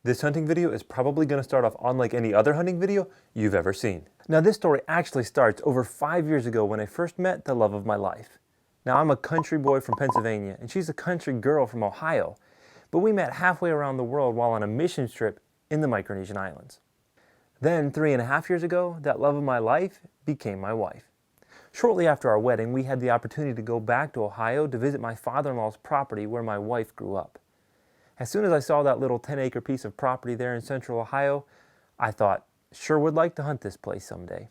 This hunting video is probably going to start off unlike any other hunting video you've ever seen. Now this story actually starts over 5 years ago when I first met the love of my life. Now I'm a country boy from Pennsylvania and she's a country girl from Ohio, but we met halfway around the world while on a mission trip in the Micronesian Islands. Then 3.5 years ago, that love of my life became my wife. Shortly after our wedding, we had the opportunity to go back to Ohio to visit my father-in-law's property where my wife grew up. As soon as I saw that little 10-acre piece of property there in central Ohio, I thought, sure would like to hunt this place someday.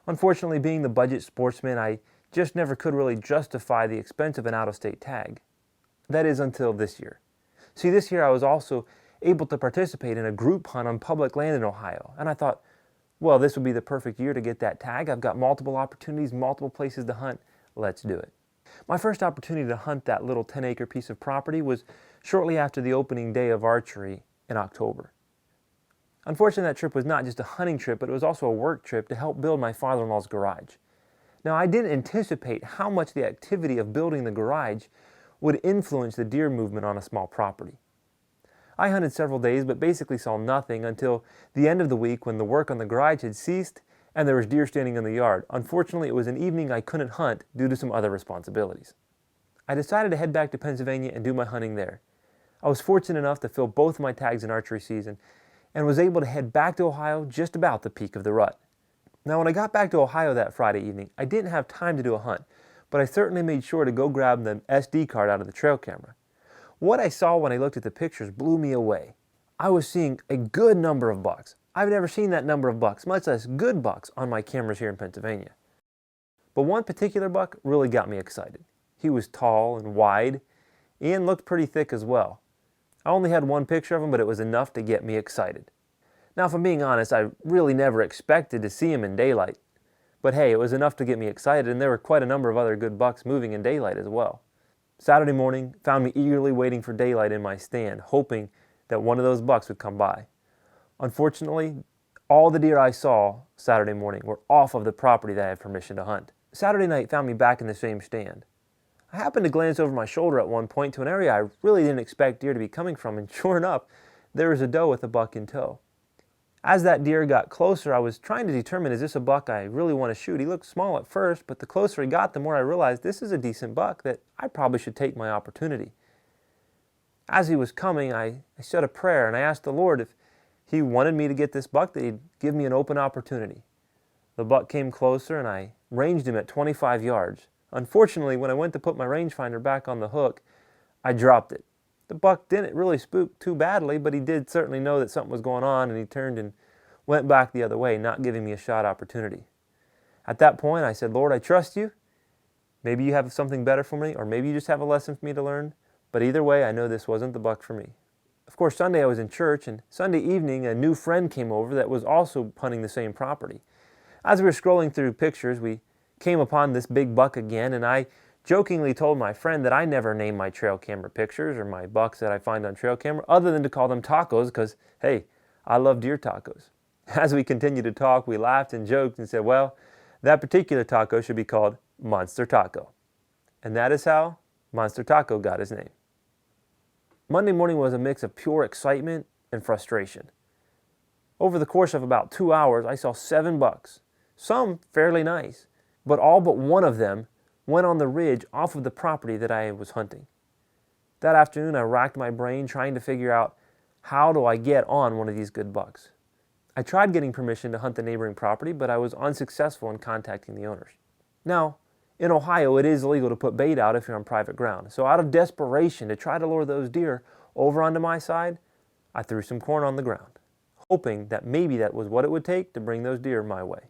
Unfortunately, being the budget sportsman, I just never could really justify the expense of an out-of-state tag. That is until this year. See, this year I was also able to participate in a group hunt on public land in Ohio, and I thought, well, this would be the perfect year to get that tag. I've got multiple opportunities, multiple places to hunt. Let's do it. My first opportunity to hunt that little 10-acre piece of property was shortly after the opening day of archery in October. Unfortunately, that trip was not just a hunting trip, but it was also a work trip to help build my father-in-law's garage. Now, I didn't anticipate how much the activity of building the garage would influence the deer movement on a small property. I hunted several days, but basically saw nothing until the end of the week when the work on the garage had ceased and there was deer standing in the yard. Unfortunately, it was an evening I couldn't hunt due to some other responsibilities. I decided to head back to Pennsylvania and do my hunting there. I was fortunate enough to fill both my tags in archery season and was able to head back to Ohio just about the peak of the rut. Now, when I got back to Ohio that Friday evening, I didn't have time to do a hunt, but I certainly made sure to go grab the SD card out of the trail camera. What I saw when I looked at the pictures blew me away. I was seeing a good number of bucks. I've never seen that number of bucks, much less good bucks, on my cameras here in Pennsylvania. But one particular buck really got me excited. He was tall and wide and looked pretty thick as well. I only had one picture of him, but it was enough to get me excited. Now, if I'm being honest, I really never expected to see him in daylight. But hey, it was enough to get me excited, and there were quite a number of other good bucks moving in daylight as well. Saturday morning found me eagerly waiting for daylight in my stand, hoping that one of those bucks would come by. Unfortunately, all the deer I saw Saturday morning were off of the property that I had permission to hunt. Saturday night found me back in the same stand. I happened to glance over my shoulder at one point to an area I really didn't expect deer to be coming from, and sure enough, there was a doe with a buck in tow. As that deer got closer, I was trying to determine, is this a buck I really want to shoot? He looked small at first, but the closer he got, the more I realized this is a decent buck that I probably should take my opportunity. As he was coming, I said a prayer and I asked the Lord if He wanted me to get this buck, that He'd give me an open opportunity. The buck came closer and I ranged him at 25 yards. Unfortunately, when I went to put my rangefinder back on the hook, I dropped it. The buck didn't really spook too badly, but he did certainly know that something was going on, and he turned and went back the other way, not giving me a shot opportunity. At that point, I said, Lord, I trust You. Maybe You have something better for me, or maybe You just have a lesson for me to learn. But either way, I know this wasn't the buck for me. Of course, Sunday I was in church, and Sunday evening a new friend came over that was also hunting the same property. As we were scrolling through pictures, we came upon this big buck again, and I jokingly told my friend that I never name my trail camera pictures or my bucks that I find on trail camera other than to call them tacos because, hey, I love deer tacos. As we continued to talk, we laughed and joked and said, well, that particular taco should be called Monster Taco. And that is how Monster Taco got his name. Monday morning was a mix of pure excitement and frustration. Over the course of about 2 hours, I saw 7 bucks, some fairly nice, but all but one of them went on the ridge off of the property that I was hunting. That afternoon, I racked my brain trying to figure out, how do I get on one of these good bucks? I tried getting permission to hunt the neighboring property, but I was unsuccessful in contacting the owners. Now, in Ohio, it is illegal to put bait out if you're on private ground. So out of desperation to try to lure those deer over onto my side, I threw some corn on the ground, hoping that maybe that was what it would take to bring those deer my way.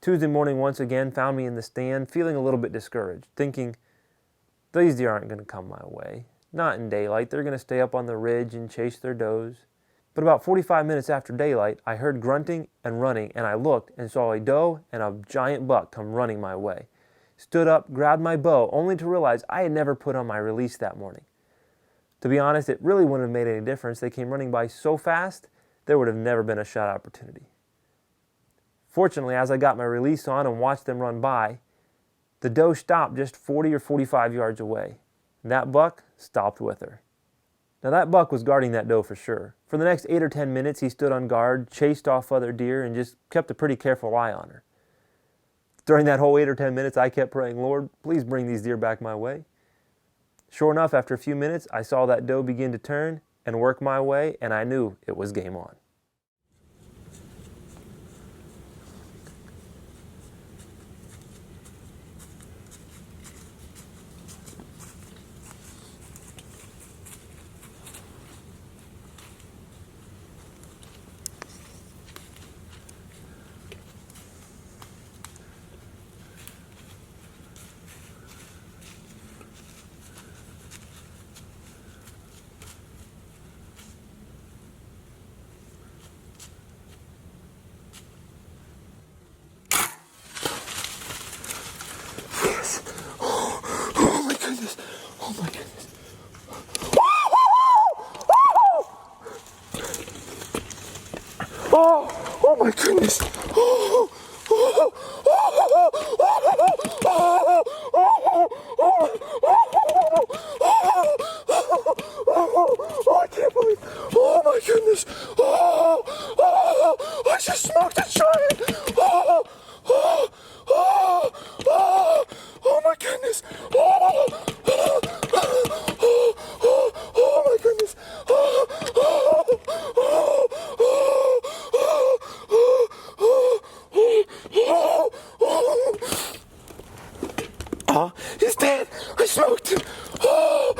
Tuesday morning once again found me in the stand feeling a little bit discouraged, thinking, these deer aren't going to come my way. Not in daylight. They're going to stay up on the ridge and chase their does. But about 45 minutes after daylight, I heard grunting and running, and I looked and saw a doe and a giant buck come running my way. Stood up, grabbed my bow, only to realize I had never put on my release that morning. To be honest, it really wouldn't have made any difference. They came running by so fast, there would have never been a shot opportunity. Fortunately, as I got my release on and watched them run by, the doe stopped just 40 or 45 yards away. And that buck stopped with her. Now that buck was guarding that doe for sure. For the next 8 or 10 minutes, he stood on guard, chased off other deer, and just kept a pretty careful eye on her. During that whole 8 or 10 minutes, I kept praying, Lord, please bring these deer back my way. Sure enough, after a few minutes, I saw that doe begin to turn and work my way, and I knew it was game on. Oh my goodness. Oh my goodness. Oh my goodness. I can't believe. Oh my goodness. I just smoked a giant. Oh my goodness. Oh my goodness. He's dead. I smoked him. Oh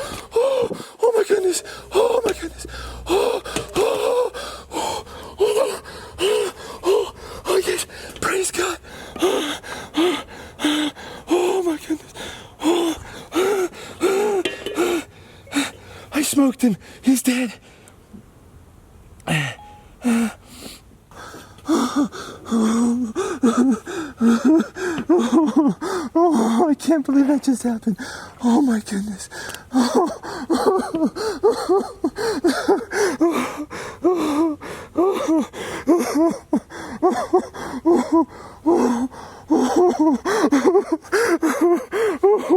my goodness. Oh my goodness. Oh yes. Praise God. Oh my goodness. I smoked him. He's dead. Oh, I can't believe that just happened. Oh my goodness. Oh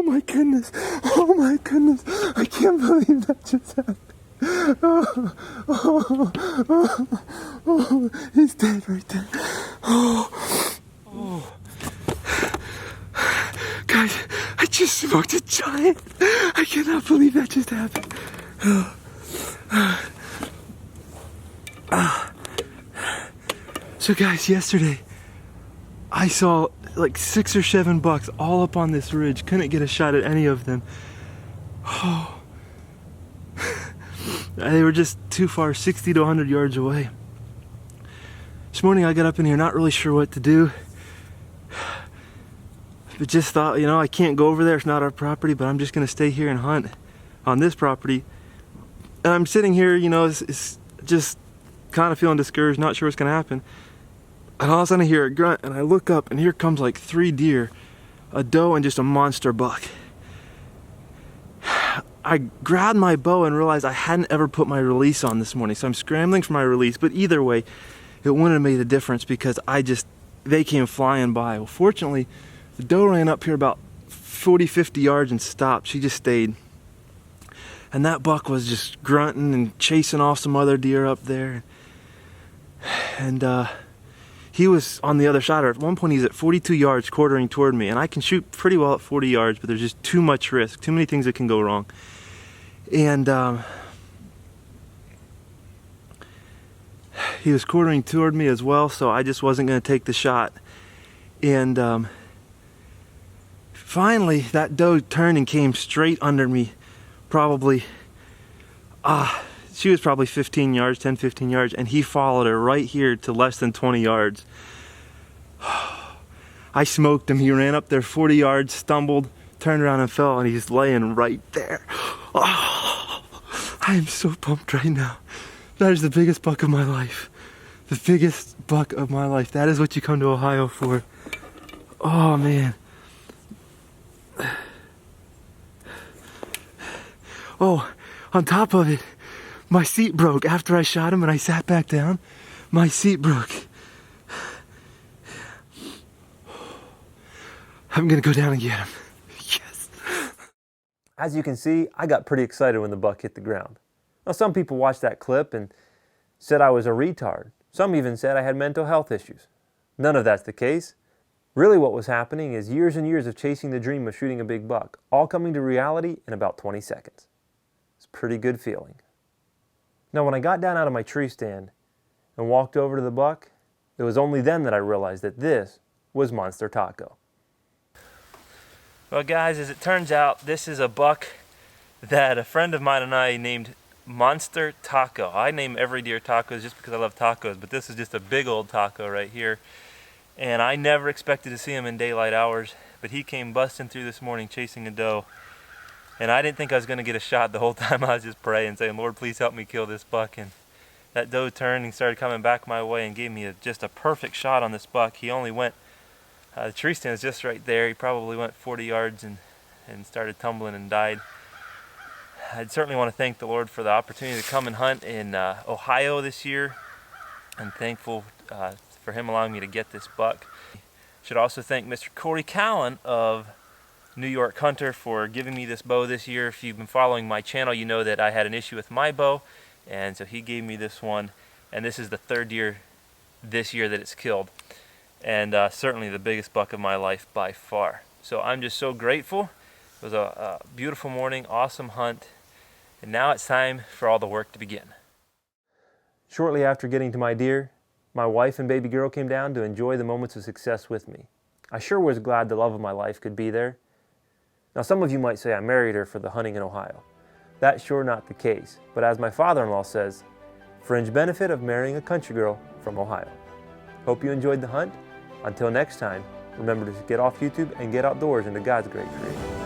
my goodness. Oh my goodness. I can't believe that just happened. He's dead right there. Guys, I just smoked a giant. I cannot believe that just happened. So guys, yesterday I saw like 6 or 7 bucks all up on this ridge. Couldn't get a shot at any of them. They were just too far, 60 to 100 yards away. This morning I got up in here not really sure what to do. But just thought, you know, I can't go over there, it's not our property, but I'm just gonna stay here and hunt on this property. And I'm sitting here, you know, it's just kind of feeling discouraged, not sure what's gonna happen. And all of a sudden I hear a grunt and I look up and here comes like 3 deer, a doe and just a monster buck. I grabbed my bow and realized I hadn't ever put my release on this morning, so I'm scrambling for my release, but either way, it wouldn't have made a difference because they came flying by. Well, fortunately, the doe ran up here about 40, 50 yards and stopped. She just stayed. And that buck was just grunting and chasing off some other deer up there. And he was on the other side. At one point, he's at 42 yards quartering toward me. And I can shoot pretty well at 40 yards, but there's just too much risk, too many things that can go wrong. And he was quartering toward me as well, so I just wasn't going to take the shot. And finally, that doe turned and came straight under me. Probably, she was probably 15 yards, 10, 15 yards, and he followed her right here to less than 20 yards. I smoked him. He ran up there 40 yards, stumbled, turned around and fell, and he's laying right there. Oh, I am so pumped right now. That is the biggest buck of my life. The biggest buck of my life. That is what you come to Ohio for. Oh, man. Oh, on top of it, my seat broke after I shot him and I sat back down. My seat broke. I'm gonna go down and get him. Yes. As you can see, I got pretty excited when the buck hit the ground. Now, some people watched that clip and said I was a retard. Some even said I had mental health issues. None of that's the case. Really what was happening is years and years of chasing the dream of shooting a big buck, all coming to reality in about 20 seconds. It's a pretty good feeling. Now, when I got down out of my tree stand and walked over to the buck, it was only then that I realized that this was Monster Taco. Well, guys, as it turns out, this is a buck that a friend of mine and I named Monster Taco. I name every deer tacos just because I love tacos, but this is just a big old taco right here. And I never expected to see him in daylight hours, but he came busting through this morning chasing a doe. And I didn't think I was going to get a shot the whole time. I was just praying, saying, Lord, please help me kill this buck. And that doe turned and started coming back my way and gave me just a perfect shot on this buck. He only went, the tree stand is just right there. He probably went 40 yards and started tumbling and died. I'd certainly want to thank the Lord for the opportunity to come and hunt in Ohio this year. I'm thankful for him allowing me to get this buck. Should also thank Mr. Corey Callan of New York Hunter for giving me this bow this year. If you've been following my channel, you know that I had an issue with my bow, and so he gave me this one, and this is the third deer this year that it's killed, and certainly the biggest buck of my life by far. So I'm just so grateful. It was a beautiful morning, awesome hunt, and now it's time for all the work to begin. Shortly after getting to my deer, my wife and baby girl came down to enjoy the moments of success with me. I sure was glad the love of my life could be there. Now, some of you might say I married her for the hunting in Ohio. That's sure not the case, but as my father-in-law says, fringe benefit of marrying a country girl from Ohio. Hope you enjoyed the hunt. Until next time, remember to get off YouTube and get outdoors into God's great creation.